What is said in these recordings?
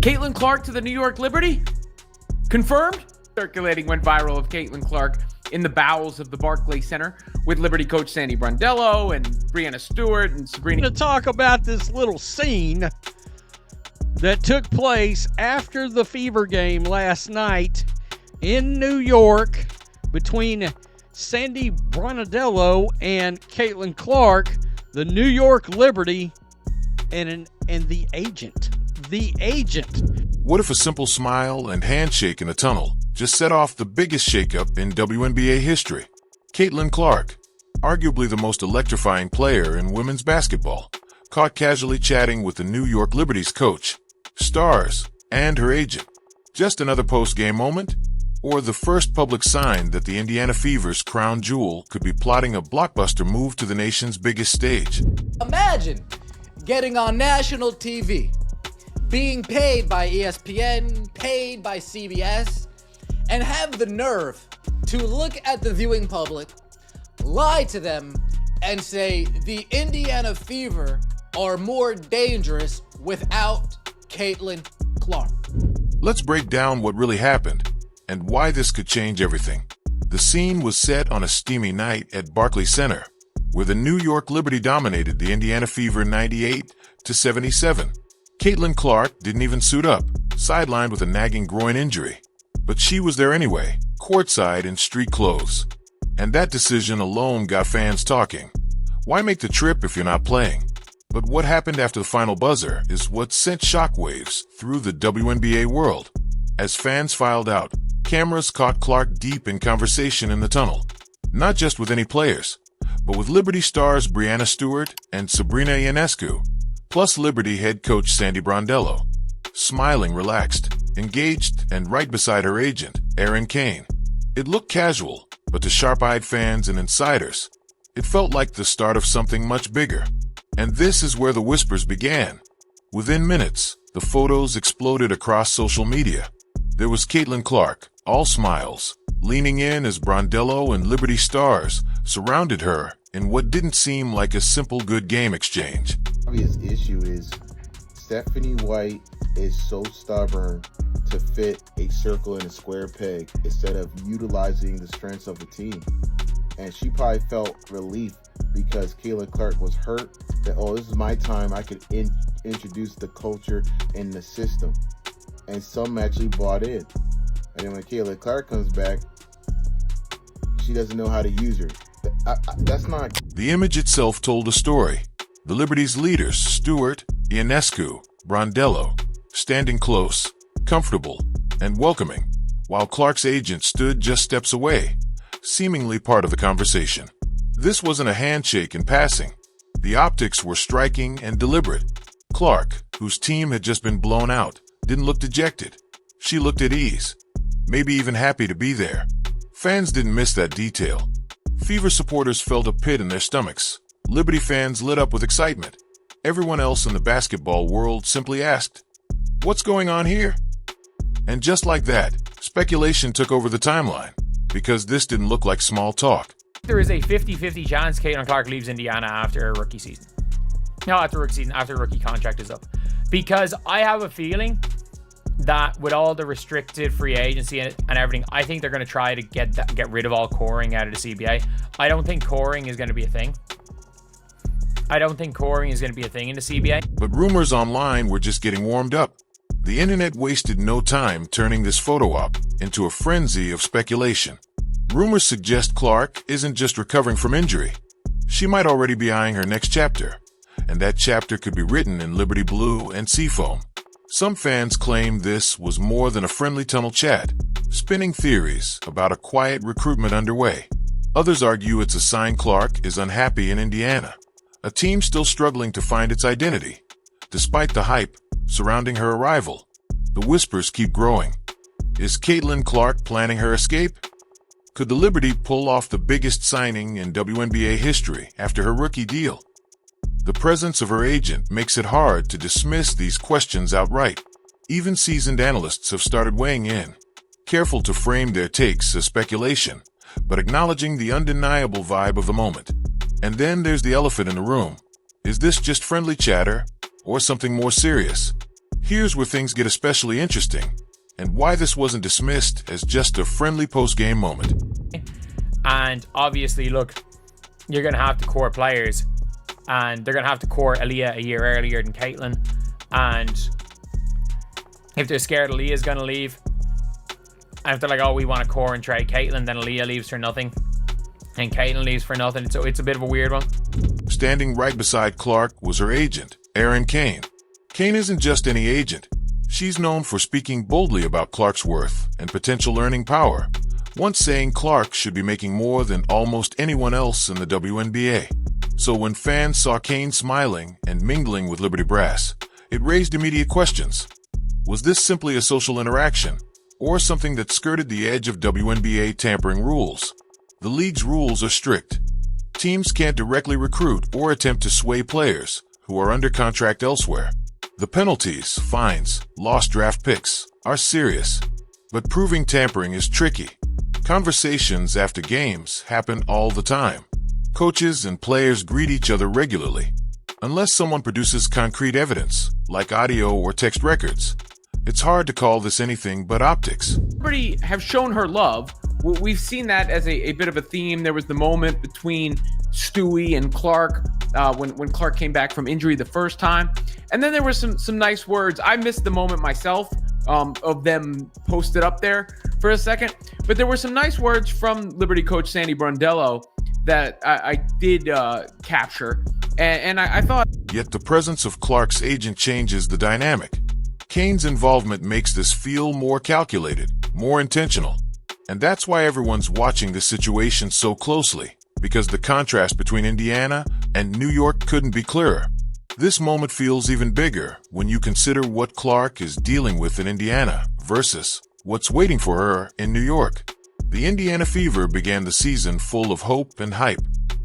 Caitlin Clark to the New York Liberty? Confirmed? Circulating went viral of Caitlin Clark in the bowels of the Barclays Center with Liberty coach Sandy Brondello and Breanna Stewart and Sabrina. To talk about this little scene that took place after the Fever game last night in New York between Sandy Brondello and Caitlin Clark, the New York Liberty, and the agent. The agent. What if a simple smile and handshake in a tunnel just set off the biggest shakeup in WNBA history? Caitlin Clark, arguably the most electrifying player in women's basketball, caught casually chatting with the New York Liberty's coach, stars, and her agent. Just another post-game moment? Or the first public sign that the Indiana Fever's crown jewel could be plotting a blockbuster move to the nation's biggest stage? Imagine getting on national TV, being paid by ESPN, paid by CBS, and have the nerve to look at the viewing public, lie to them, and say the Indiana Fever are more dangerous without Caitlin Clark. Let's break down what really happened and why this could change everything. The scene was set on a steamy night at Barclays Center, where the New York Liberty dominated the Indiana Fever 98-77. Caitlin Clark didn't even suit up, sidelined with a nagging groin injury. But she was there anyway, courtside in street clothes. And that decision alone got fans talking. Why make the trip if you're not playing? But what happened after the final buzzer is what sent shockwaves through the WNBA world. As fans filed out, cameras caught Clark deep in conversation in the tunnel. Not just with any players, but with Liberty stars Breanna Stewart and Sabrina Ionescu, plus Liberty head coach Sandy Brondello. Smiling, relaxed, engaged, and right beside her agent, Erin Kane. It looked casual, but to sharp-eyed fans and insiders, it felt like the start of something much bigger. And this is where the whispers began. Within minutes, the photos exploded across social media. There was Caitlin Clark, all smiles, leaning in as Brondello and Liberty stars surrounded her in what didn't seem like a simple good game exchange. The obvious issue is Stephanie White is so stubborn to fit a circle in a square peg instead of utilizing the strengths of the team. And she probably felt relief because Caitlin Clark was hurt that, oh, this is my time. I could introduce the culture and the system. And some actually bought in. And then when Caitlin Clark comes back, she doesn't know how to use her. That's not... The image itself told a story. The Liberty's leaders, Stewart, Ionescu, Brondello, standing close, comfortable, and welcoming, while Clark's agent stood just steps away, seemingly part of the conversation. This wasn't a handshake in passing. The optics were striking and deliberate. Clark, whose team had just been blown out, didn't look dejected. She looked at ease, maybe even happy to be there. Fans didn't miss that detail. Fever supporters felt a pit in their stomachs. Liberty fans lit up with excitement. Everyone else in the basketball world simply asked, "What's going on here?" And just like that, speculation took over the timeline, because this didn't look like small talk. There is a 50-50 chance Caitlin Clark leaves Indiana after her rookie season. No, after rookie season, after her rookie contract is up. Because I have a feeling that with all the restricted free agency and everything, I think they're going to try to get rid of all coring out of the CBA. I don't think coring is going to be a thing. I don't think coring is going to be a thing in the CBA. But rumors online were just getting warmed up. The internet wasted no time turning this photo op into a frenzy of speculation. Rumors suggest Clark isn't just recovering from injury. She might already be eyeing her next chapter, and that chapter could be written in Liberty blue and seafoam. Some fans claim this was more than a friendly tunnel chat, spinning theories about a quiet recruitment underway. Others argue it's a sign Clark is unhappy in Indiana, a team still struggling to find its identity. Despite the hype surrounding her arrival, the whispers keep growing. Is Caitlin Clark planning her escape? Could the Liberty pull off the biggest signing in WNBA history after her rookie deal? The presence of her agent makes it hard to dismiss these questions outright. Even seasoned analysts have started weighing in, careful to frame their takes as speculation, but acknowledging the undeniable vibe of the moment. And then there's the elephant in the room. Is this just friendly chatter or something more serious? Here's where things get especially interesting, and why this wasn't dismissed as just a friendly post-game moment. And obviously, look, you're going to have to core players, and they're going to have to core Aaliyah a year earlier than Caitlin. And if they're scared Aaliyah's going to leave, and if they're like, oh, we want to core and trade Caitlin, then Aaliyah leaves for nothing, and Caitlin leaves for nothing. So it's a bit of a weird one. Standing right beside Clark was her agent, Erin Kane. Kane isn't just any agent. She's known for speaking boldly about Clark's worth and potential earning power, once saying Clark should be making more than almost anyone else in the WNBA. So when fans saw Kane smiling and mingling with Liberty Brass, it raised immediate questions. Was this simply a social interaction, or something that skirted the edge of WNBA tampering rules? The league's rules are strict. Teams can't directly recruit or attempt to sway players who are under contract elsewhere. The penalties, fines, lost draft picks are serious, but proving tampering is tricky. Conversations after games happen all the time. Coaches and players greet each other regularly. Unless someone produces concrete evidence, like audio or text records, it's hard to call this anything but optics. Liberty have shown her love. We've seen that as a bit of a theme. There was the moment between Stewie and Clark when Clark came back from injury the first time. And then there were some nice words. I missed the moment myself of them posted up there for a second. But there were some nice words from Liberty coach Sandy Brondello that I did capture. And I thought... Yet the presence of Clark's agent changes the dynamic. Kane's involvement makes this feel more calculated, more intentional. And that's why everyone's watching this situation so closely, because the contrast between Indiana and New York couldn't be clearer. This moment feels even bigger when you consider what Clark is dealing with in Indiana versus what's waiting for her in New York. The Indiana Fever began the season full of hope and hype,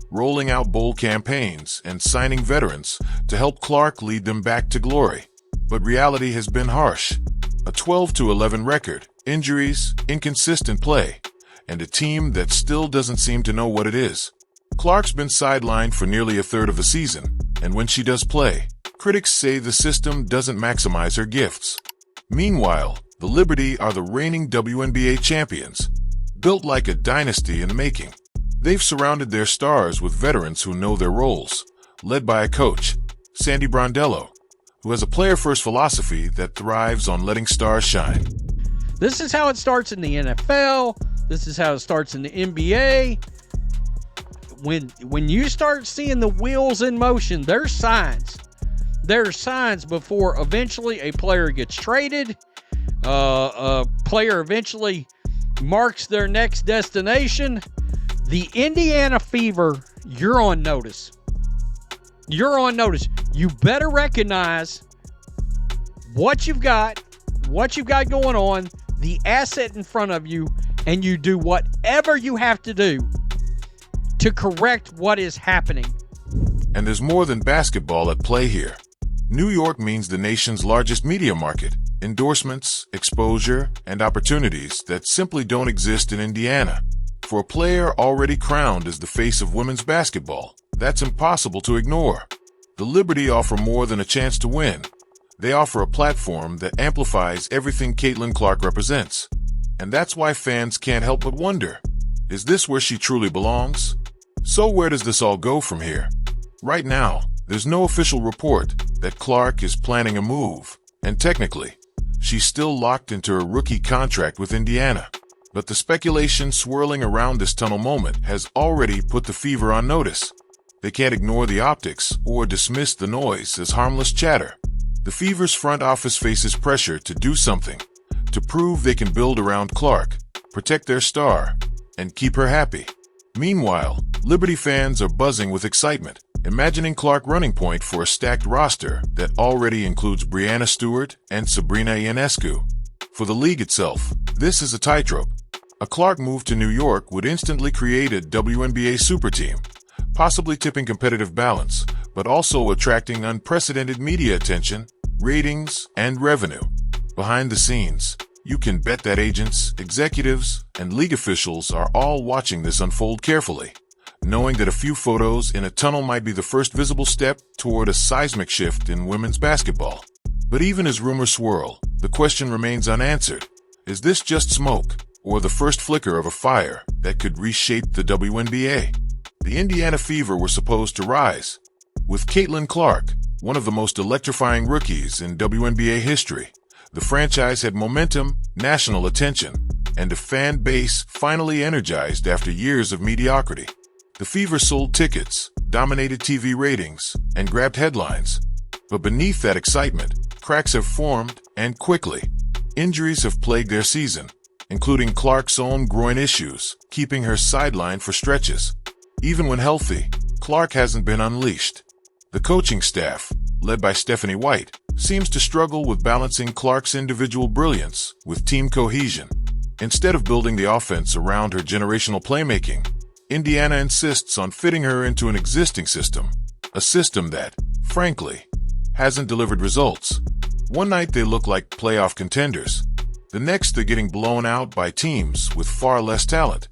rolling out bold campaigns and signing veterans to help Clark lead them back to glory. But reality has been harsh. A 12-11 record, injuries, inconsistent play, and a team that still doesn't seem to know what it is. Clark's been sidelined for nearly a third of the season, and when she does play, critics say the system doesn't maximize her gifts. Meanwhile, the Liberty are the reigning WNBA champions, built like a dynasty in the making. They've surrounded their stars with veterans who know their roles, led by a coach, Sandy Brondello, who has a player-first philosophy that thrives on letting stars shine. This is how it starts in the NFL. This is how it starts in the NBA. When you start seeing the wheels in motion, there's signs. There's signs before eventually a player gets traded. A player eventually marks their next destination. The Indiana Fever, you're on notice. You're on notice. You better recognize what you've got going on, the asset in front of you, and you do whatever you have to do to correct what is happening. And there's more than basketball at play here. New York means the nation's largest media market, endorsements, exposure, and opportunities that simply don't exist in Indiana. For a player already crowned as the face of women's basketball, that's impossible to ignore. The Liberty offer more than a chance to win. They offer a platform that amplifies everything Caitlin Clark represents. And that's why fans can't help but wonder, is this where she truly belongs? So where does this all go from here? Right now, there's no official report that Clark is planning a move, and technically, she's still locked into her rookie contract with Indiana. But the speculation swirling around this tunnel moment has already put the Fever on notice. They can't ignore the optics or dismiss the noise as harmless chatter. The Fever's front office faces pressure to do something, to prove they can build around Clark, protect their star, and keep her happy. Meanwhile, Liberty fans are buzzing with excitement, imagining Clark running point for a stacked roster that already includes Breanna, Stewart, and Sabrina Ionescu. For the league itself, this is a tightrope. A Clark move to New York would instantly create a WNBA superteam, possibly tipping competitive balance, but also attracting unprecedented media attention, ratings, and revenue. Behind the scenes, you can bet that agents, executives, and league officials are all watching this unfold carefully, knowing that a few photos in a tunnel might be the first visible step toward a seismic shift in women's basketball. But even as rumors swirl, the question remains unanswered. Is this just smoke, or the first flicker of a fire that could reshape the WNBA? The Indiana Fever were supposed to rise. With Caitlin Clark, one of the most electrifying rookies in WNBA history, the franchise had momentum, national attention, and a fan base finally energized after years of mediocrity. The Fever sold tickets, dominated TV ratings, and grabbed headlines. But beneath that excitement, cracks have formed, and quickly. Injuries have plagued their season, including Clark's own groin issues, keeping her sidelined for stretches. Even when healthy, Clark hasn't been unleashed. The coaching staff, led by Stephanie White, seems to struggle with balancing Clark's individual brilliance with team cohesion. Instead of building the offense around her generational playmaking, Indiana insists on fitting her into an existing system, a system that, frankly, hasn't delivered results. One night they look like playoff contenders. The next they're getting blown out by teams with far less talent.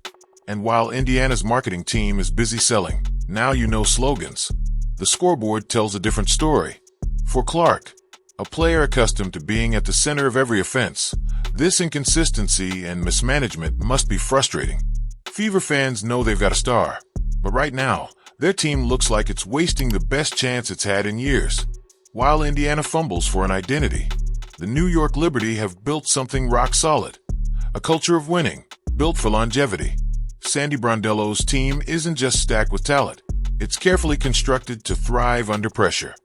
And while Indiana's marketing team is busy selling "now you know" slogans, the scoreboard tells a different story. For Clark, a player accustomed to being at the center of every offense, this inconsistency and mismanagement must be frustrating. Fever fans know they've got a star, but right now, their team looks like it's wasting the best chance it's had in years. While Indiana fumbles for an identity, the New York Liberty have built something rock solid. A culture of winning, built for longevity. Sandy Brondello's team isn't just stacked with talent. It's carefully constructed to thrive under pressure.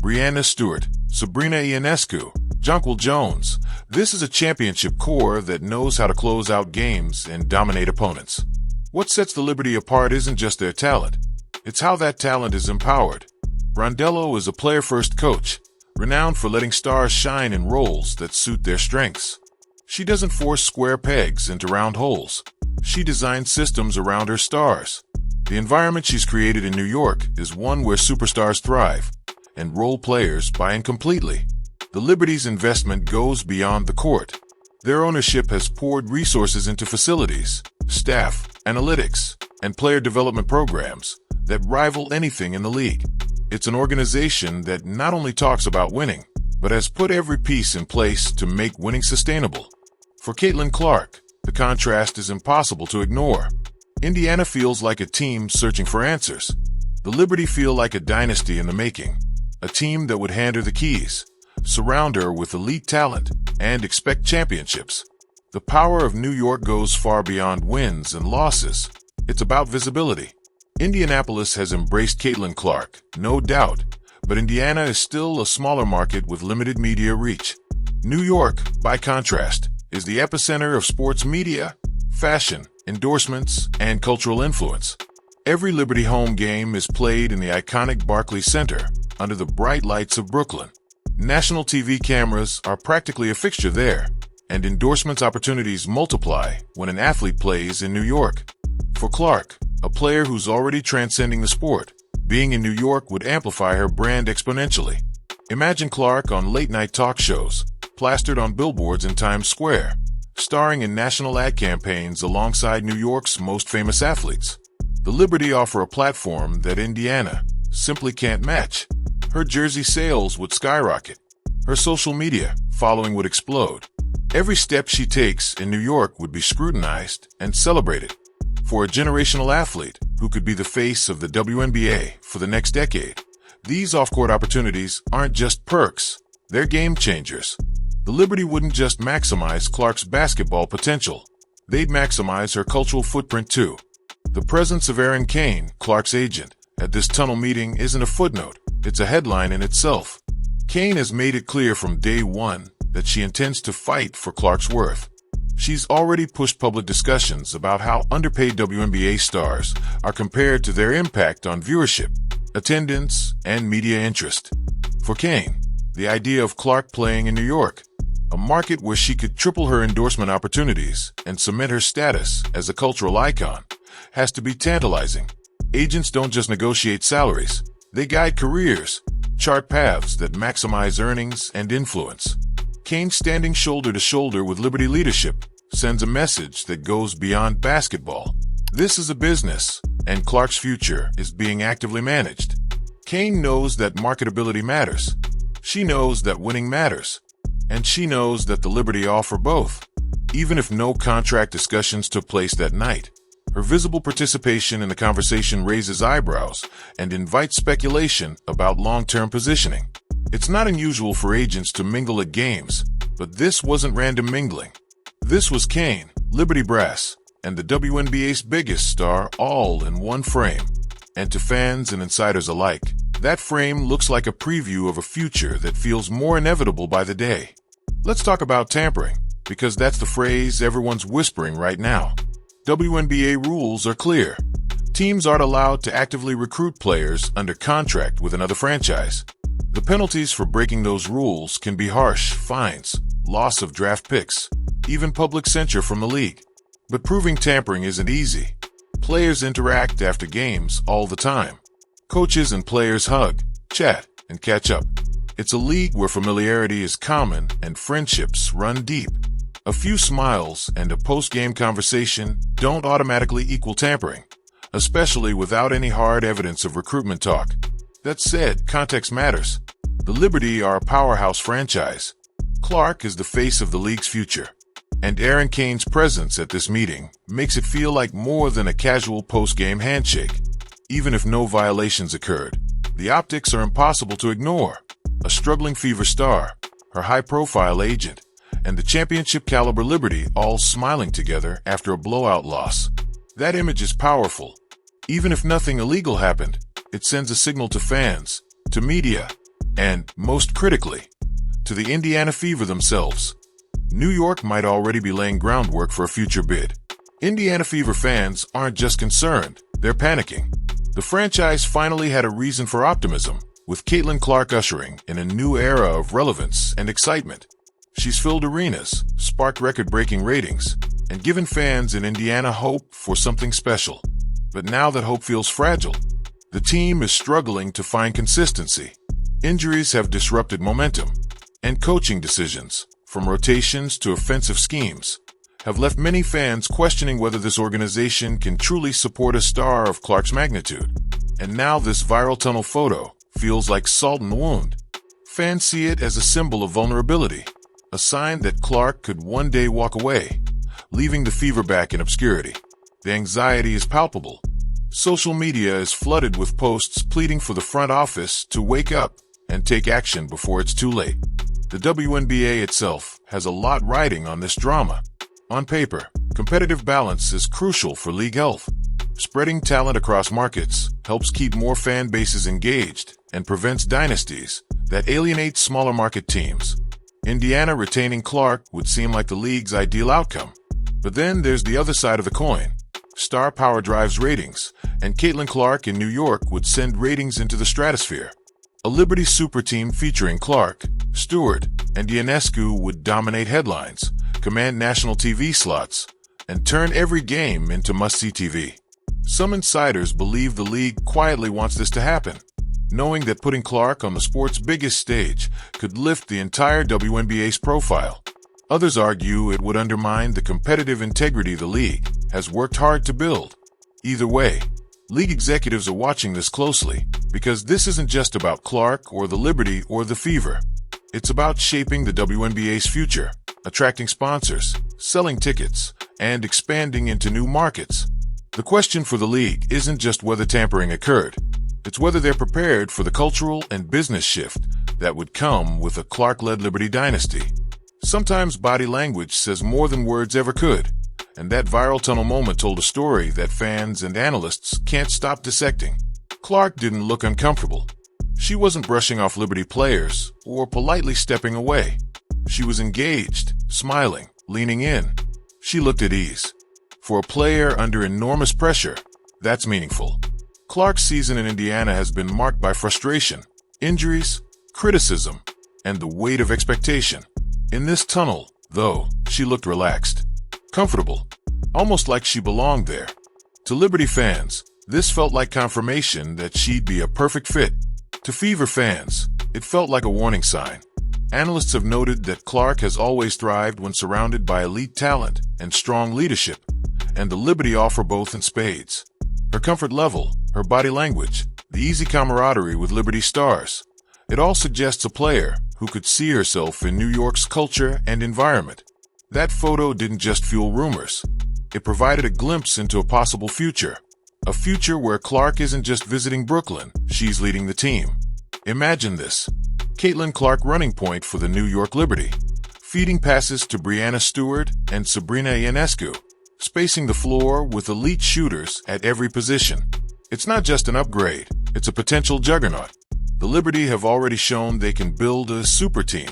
Breanna, Stewart, Sabrina, Ionescu, Jonquil Jones. This is a championship core that knows how to close out games and dominate opponents. What sets the Liberty apart isn't just their talent. It's how that talent is empowered. Brondello is a player-first coach, renowned for letting stars shine in roles that suit their strengths. She doesn't force square pegs into round holes. She designs systems around her stars. The environment she's created in New York is one where superstars thrive, and role players buy in completely. The Liberty's investment goes beyond the court. Their ownership has poured resources into facilities, staff, analytics, and player development programs that rival anything in the league. It's an organization that not only talks about winning, but has put every piece in place to make winning sustainable. For Caitlin Clark, the contrast is impossible to ignore. Indiana feels like a team searching for answers. The Liberty feel like a dynasty in the making, a team that would hand her the keys, surround her with elite talent, and expect championships. The power of New York goes far beyond wins and losses. It's about visibility. Indianapolis has embraced Caitlin Clark, no doubt, but Indiana is still a smaller market with limited media reach. New York, by contrast, is the epicenter of sports media, fashion, endorsements, and cultural influence. Every Liberty home game is played in the iconic Barclays Center under the bright lights of Brooklyn. National TV cameras are practically a fixture there, and endorsements opportunities multiply when an athlete plays in New York. For Clark, a player who's already transcending the sport, being in New York would amplify her brand exponentially. Imagine Clark on late-night talk shows, plastered on billboards in Times Square, starring in national ad campaigns alongside New York's most famous athletes. The Liberty offer a platform that Indiana simply can't match. Her jersey sales would skyrocket. Her social media following would explode. Every step she takes in New York would be scrutinized and celebrated. For a generational athlete who could be the face of the WNBA for the next decade, these off-court opportunities aren't just perks, they're game changers. The Liberty wouldn't just maximize Clark's basketball potential, they'd maximize her cultural footprint too. The presence of Erin Kane, Clark's agent, at this tunnel meeting isn't a footnote, it's a headline in itself. Kane has made it clear from day one that she intends to fight for Clark's worth. She's already pushed public discussions about how underpaid WNBA stars are compared to their impact on viewership, attendance, and media interest. For Kane, the idea of Clark playing in New York, a market where she could triple her endorsement opportunities and cement her status as a cultural icon, has to be tantalizing. Agents don't just negotiate salaries, they guide careers, chart paths that maximize earnings and influence. Kane standing shoulder to shoulder with Liberty leadership sends a message that goes beyond basketball. This is a business, and Clark's future is being actively managed. Kane knows that marketability matters. She knows that winning matters, and she knows that the Liberty offer both. Even if no contract discussions took place that night, her visible participation in the conversation raises eyebrows and invites speculation about long-term positioning. It's not unusual for agents to mingle at games, but this wasn't random mingling. This was Kane, Liberty Brass, and the WNBA's biggest star all in one frame. And to fans and insiders alike, that frame looks like a preview of a future that feels more inevitable by the day. Let's talk about tampering, because that's the phrase everyone's whispering right now. WNBA rules are clear. Teams aren't allowed to actively recruit players under contract with another franchise. The penalties for breaking those rules can be harsh: fines, loss of draft picks, even public censure from the league. But proving tampering isn't easy. Players interact after games all the time. Coaches and players hug, chat, and catch up. It's a league where familiarity is common and friendships run deep. A few smiles and a post-game conversation don't automatically equal tampering, especially without any hard evidence of recruitment talk. That said, context matters. The Liberty are a powerhouse franchise. Clark is the face of the league's future, and Erin Kane's presence at this meeting makes it feel like more than a casual post-game handshake. Even if no violations occurred, the optics are impossible to ignore. A struggling Fever star, her high-profile agent, and the championship-caliber Liberty all smiling together after a blowout loss. That image is powerful. Even if nothing illegal happened, it sends a signal to fans, to media, and, most critically, to the Indiana Fever themselves. New York might already be laying groundwork for a future bid. Indiana Fever fans aren't just concerned, they're panicking. The franchise finally had a reason for optimism, with Caitlin Clark ushering in a new era of relevance and excitement. She's filled arenas, sparked record-breaking ratings, and given fans in Indiana hope for something special. But now that hope feels fragile, the team is struggling to find consistency. Injuries have disrupted momentum, and coaching decisions, from rotations to offensive schemes, have left many fans questioning whether this organization can truly support a star of Clark's magnitude. And now this viral tunnel photo feels like salt in the wound. Fans see it as a symbol of vulnerability, a sign that Clark could one day walk away, leaving the Fever back in obscurity. The anxiety is palpable. Social media is flooded with posts pleading for the front office to wake up and take action before it's too late. The WNBA itself has a lot riding on this drama. On paper, competitive balance is crucial for league health. Spreading talent across markets helps keep more fan bases engaged and prevents dynasties that alienate smaller market teams. Indiana retaining Clark would seem like the league's ideal outcome. But then there's the other side of the coin. Star power drives ratings, and Caitlin Clark in New York would send ratings into the stratosphere. A Liberty superteam featuring Clark, Stewart, and Ionescu would dominate headlines, command national TV slots, and turn every game into must-see TV. Some insiders believe the league quietly wants this to happen, knowing that putting Clark on the sport's biggest stage could lift the entire WNBA's profile. Others argue it would undermine the competitive integrity the league has worked hard to build. Either way, league executives are watching this closely, because this isn't just about Clark or the Liberty or the Fever. It's about shaping the WNBA's future, attracting sponsors, selling tickets, and expanding into new markets. The question for the league isn't just whether tampering occurred. It's whether they're prepared for the cultural and business shift that would come with a Clark-led Liberty dynasty. Sometimes body language says more than words ever could, and that viral tunnel moment told a story that fans and analysts can't stop dissecting. Clark didn't look uncomfortable. She wasn't brushing off Liberty players or politely stepping away. She was engaged, smiling, leaning in. She looked at ease. For a player under enormous pressure, that's meaningful. Clark's season in Indiana has been marked by frustration, injuries, criticism, and the weight of expectation. In this tunnel, though, she looked relaxed, comfortable, almost like she belonged there. To Liberty fans, this felt like confirmation that she'd be a perfect fit. To Fever fans, it felt like a warning sign. Analysts have noted that Clark has always thrived when surrounded by elite talent and strong leadership, and the Liberty offer both in spades. Her comfort level, her body language, the easy camaraderie with Liberty stars, It all suggests a player who could see herself in New York's culture and environment. That photo didn't just fuel rumors. It provided a glimpse into a possible future. A future where Clark isn't just visiting Brooklyn, she's leading the team. Imagine this. Caitlin Clark running point for the New York Liberty, feeding passes to Breanna Stewart and Sabrina Ionescu, spacing the floor with elite shooters at every position. It's not just an upgrade, it's a potential juggernaut. The Liberty have already shown they can build a super team.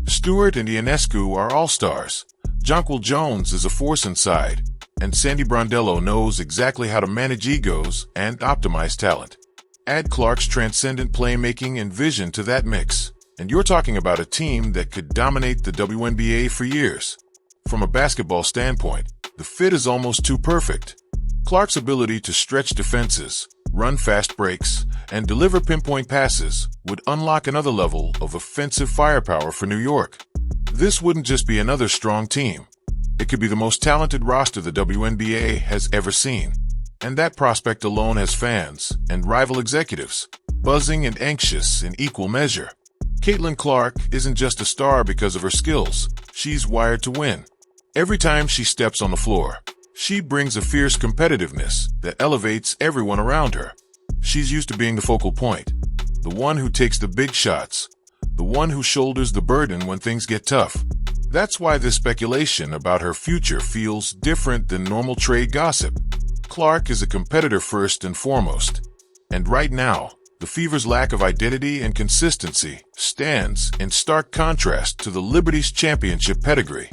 Stewart and Ionescu are all-stars. Jonquil Jones is a force inside, and Sandy Brondello knows exactly how to manage egos and optimize talent. Add Clark's transcendent playmaking and vision to that mix, and you're talking about a team that could dominate the WNBA for years. From a basketball standpoint, the fit is almost too perfect. Clark's ability to stretch defenses, run fast breaks, and deliver pinpoint passes would unlock another level of offensive firepower for New York. This wouldn't just be another strong team. It could be the most talented roster the WNBA has ever seen. And that prospect alone has fans and rival executives buzzing and anxious in equal measure. Caitlin Clark isn't just a star because of her skills. She's wired to win. Every time she steps on the floor, she brings a fierce competitiveness that elevates everyone around her. She's used to being the focal point, the one who takes the big shots, the one who shoulders the burden when things get tough. That's why this speculation about her future feels different than normal trade gossip. Clark is a competitor first and foremost. And right now, the Fever's lack of identity and consistency stands in stark contrast to the Liberty's championship pedigree.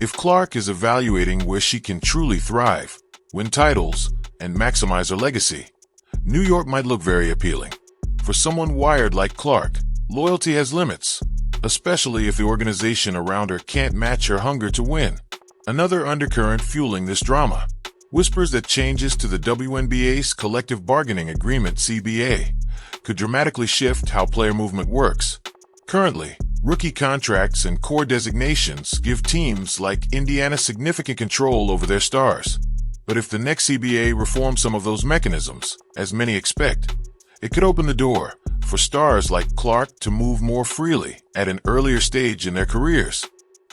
If Clark is evaluating where she can truly thrive, win titles, and maximize her legacy, New York might look very appealing. For someone wired like Clark, loyalty has limits, especially if the organization around her can't match her hunger to win. Another undercurrent fueling this drama: whispers that changes to the WNBA's collective bargaining agreement (CBA) could dramatically shift how player movement works. Currently, rookie contracts and core designations give teams like Indiana significant control over their stars. But if the next CBA reforms some of those mechanisms, as many expect, it could open the door for stars like Clark to move more freely at an earlier stage in their careers.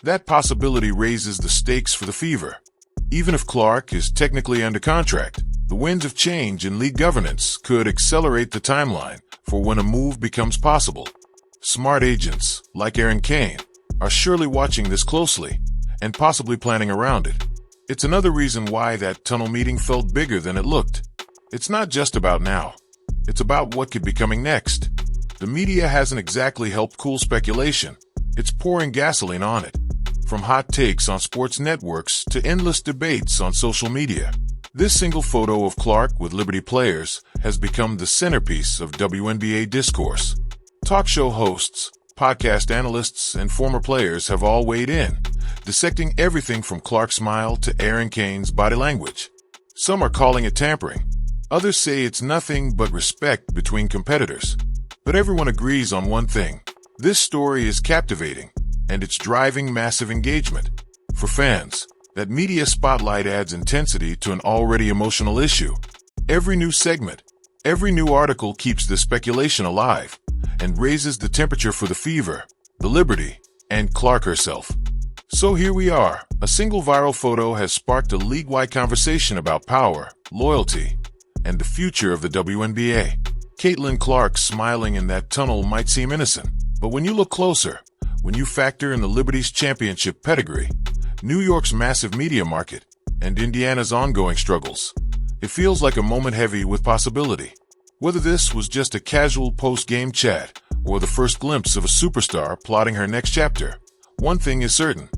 That possibility raises the stakes for the Fever. Even if Clark is technically under contract, the winds of change in league governance could accelerate the timeline for when a move becomes possible. Smart agents, like Erin Kane, are surely watching this closely and possibly planning around it. It's another reason why that tunnel meeting felt bigger than it looked. It's not just about now. It's about what could be coming next. The media hasn't exactly helped cool speculation. It's pouring gasoline on it. From hot takes on sports networks to endless debates on social media, this single photo of Clark with Liberty players has become the centerpiece of WNBA discourse. Talk show hosts, podcast analysts, and former players have all weighed in, dissecting everything from Clark's smile to Erin Kane's body language. Some are calling it tampering. Others say it's nothing but respect between competitors. But everyone agrees on one thing: this story is captivating, and it's driving massive engagement. For fans, that media spotlight adds intensity to an already emotional issue. Every new segment, every new article keeps the speculation alive and raises the temperature for the Fever, the Liberty, and Clark herself. So here we are. A single viral photo has sparked a league-wide conversation about power, loyalty, and the future of the WNBA. Caitlin Clark smiling in that tunnel might seem innocent, but when you look closer, when you factor in the Liberty's championship pedigree, New York's massive media market, and Indiana's ongoing struggles, it feels like a moment heavy with possibility. Whether this was just a casual post-game chat or the first glimpse of a superstar plotting her next chapter, one thing is certain: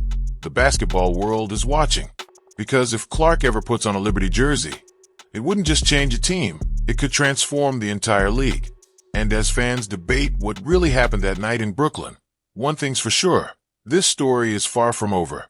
the basketball world is watching. Because if Clark ever puts on a Liberty jersey, it wouldn't just change a team, it could transform the entire league. And as fans debate what really happened that night in Brooklyn, one thing's for sure: this story is far from over.